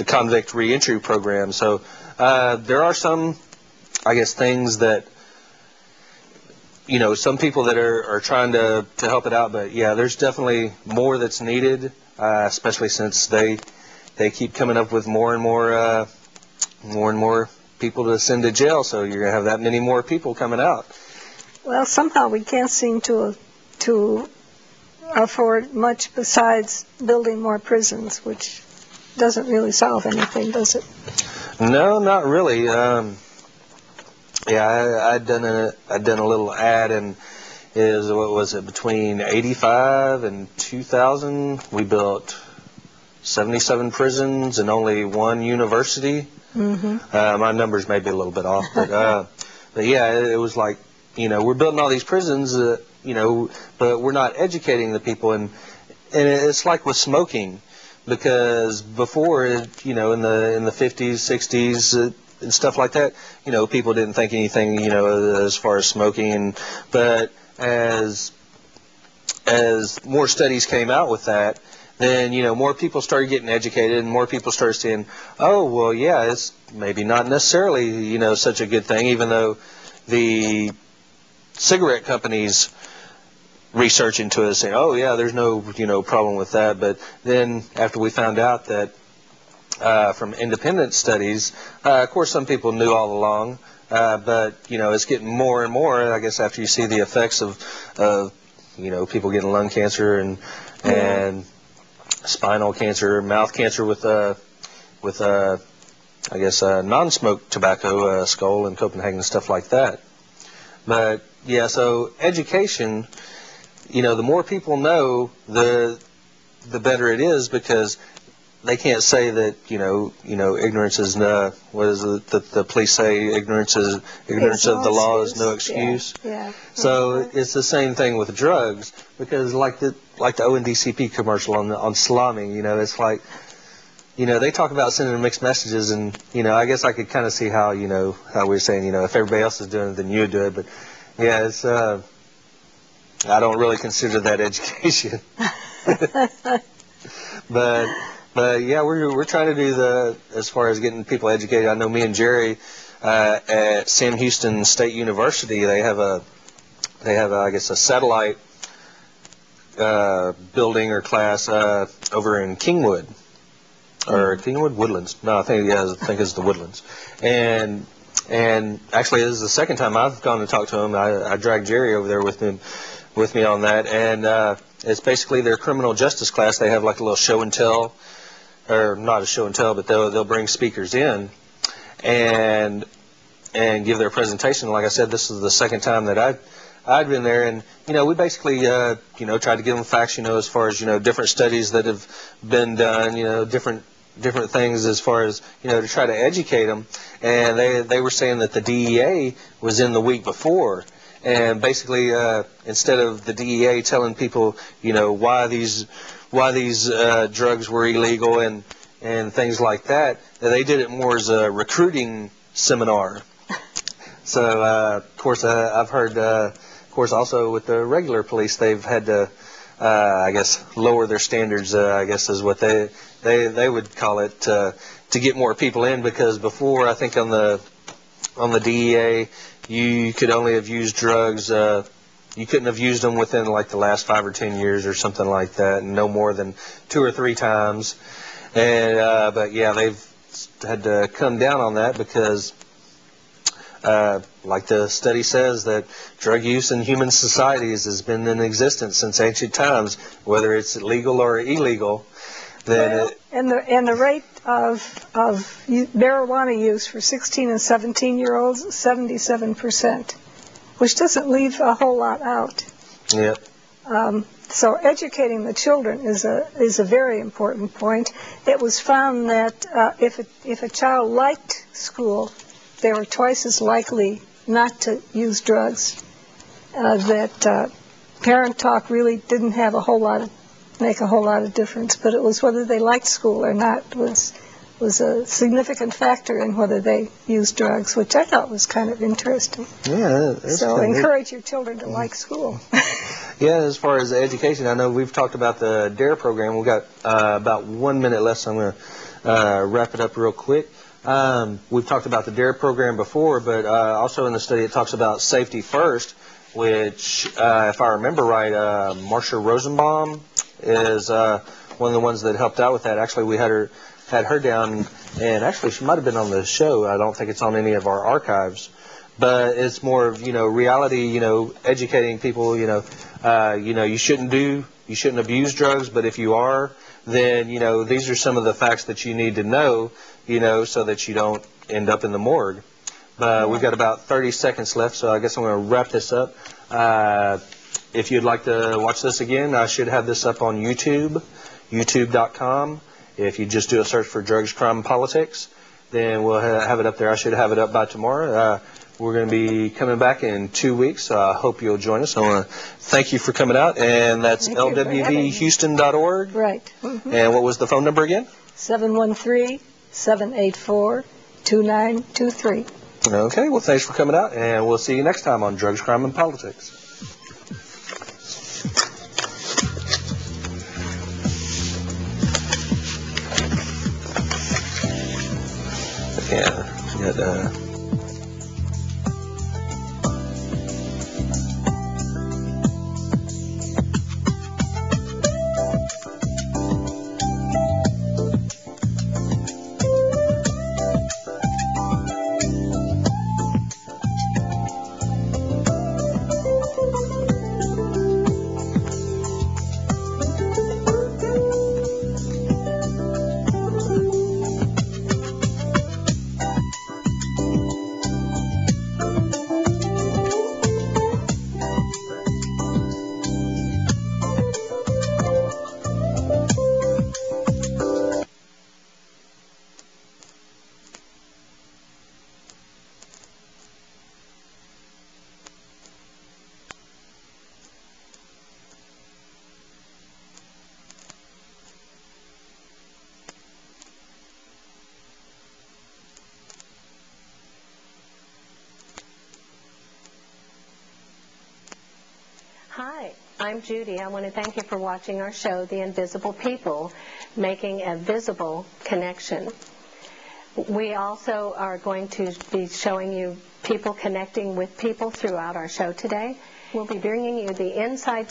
convict reentry program. So there are some, I guess, things that some people that are trying to help it out, but there's definitely more that's needed, especially since they keep coming up with more and more people to send to jail, so you're going to have that many more people coming out. Well, somehow we can't seem to afford much besides building more prisons, which doesn't really solve anything, does it? No, not really. I'd done a little ad, and between 85 and 2000, we built 77 prisons and only one university. My numbers may be a little bit off, but it was like, we're building all these prisons, but we're not educating the people, and it's like with smoking, because before, in the 50s, 60s, and stuff like that, people didn't think anything, as far as smoking, but as more studies came out with that, then, more people started getting educated, and more people started saying, oh, well, it's maybe not necessarily, such a good thing, even though the cigarette companies research into it, saying, oh, there's no, problem with that. But then after we found out that from independent studies, of course, some people knew all along, But, it's getting more and more, I guess, after you see the effects of people getting lung cancer and spinal cancer, mouth cancer with non-smoke tobacco, Skull and Copenhagen and stuff like that. But, yeah, so education, the more people know, the better it is, because they can't say that, ignorance is what is it that the police say? Ignorance of the law is no excuse. Yeah. So it's the same thing with drugs, because like the ONDCP commercial on slamming, it's like, they talk about sending mixed messages, and I guess I could kind of see how how we're saying, if everybody else is doing it, then you would do it. But yeah, it's I don't really consider that education. But yeah, we're trying to do as far as getting people educated. I know me and Jerry at Sam Houston State University, they have I guess a satellite building or class over in Kingwood Woodlands. No, I think it's the Woodlands. And actually, this is the second time I've gone to talk to him. I dragged Jerry over there with me on that, and it's basically their criminal justice class. They have like a little show and tell. Or not a show and tell, but they'll bring speakers in and give their presentation. Like I said, this is the second time that I'd been there, and we basically tried to give them facts, as far as different studies that have been done, different things as far as to try to educate them. And they were saying that the DEA was in the week before. And basically, instead of the DEA telling people, why these drugs were illegal and things like that, they did it more as a recruiting seminar. So, of course, I've heard, of course, also with the regular police, they've had to, I guess, lower their standards, I guess is what they would call it, to get more people in, because before, I think on the DEA, you could only have used drugs, you couldn't have used them within like the last 5 or 10 years or something like that, and no more than 2 or 3 times. And but yeah, they've had to come down on that, because like the study says, that drug use in human societies has been in existence since ancient times, whether it's legal or illegal. Then and the rate of marijuana use for 16 and 17-year-olds is 77%, which doesn't leave a whole lot out. Yep. So educating the children is a very important point. It was found that if a child liked school, they were twice as likely not to use drugs. That parent talk really didn't have make a whole lot of difference, but it was whether they liked school or not was a significant factor in whether they used drugs, which I thought was kind of interesting. Yeah. So encourage your children to like school. Yeah, as far as education, I know we've talked about the DARE program. We've got about 1 minute left, so I'm going to wrap it up real quick. We've talked about the DARE program before, but also in the study it talks about safety first, which, if I remember right, Marcia Rosenbaum is one of the ones that helped out with that. Actually, we had her down, and actually she might have been on the show. I don't think it's on any of our archives, but it's more of reality, educating people. You shouldn't abuse drugs, but if you are, then these are some of the facts that you need to know, so that you don't end up in the morgue. We've got about 30 seconds left, so I guess I'm going to wrap this up. If you'd like to watch this again, I should have this up on YouTube, youtube.com. If you just do a search for Drugs, Crime, and Politics, then we'll have it up there. I should have it up by tomorrow. We're going to be coming back in 2 weeks, so I hope you'll join us. I want to thank you for coming out, and that's lwvhouston.org. Right. Mm-hmm. And what was the phone number again? 713-784-2923. Okay, well, thanks for coming out, and we'll see you next time on Drugs, Crime, and Politics. Yeah, we had, Hi, I'm Judy. I want to thank you for watching our show, The Invisible People, Making a Visible Connection. We also are going to be showing you people connecting with people throughout our show today. We'll be bringing you the inside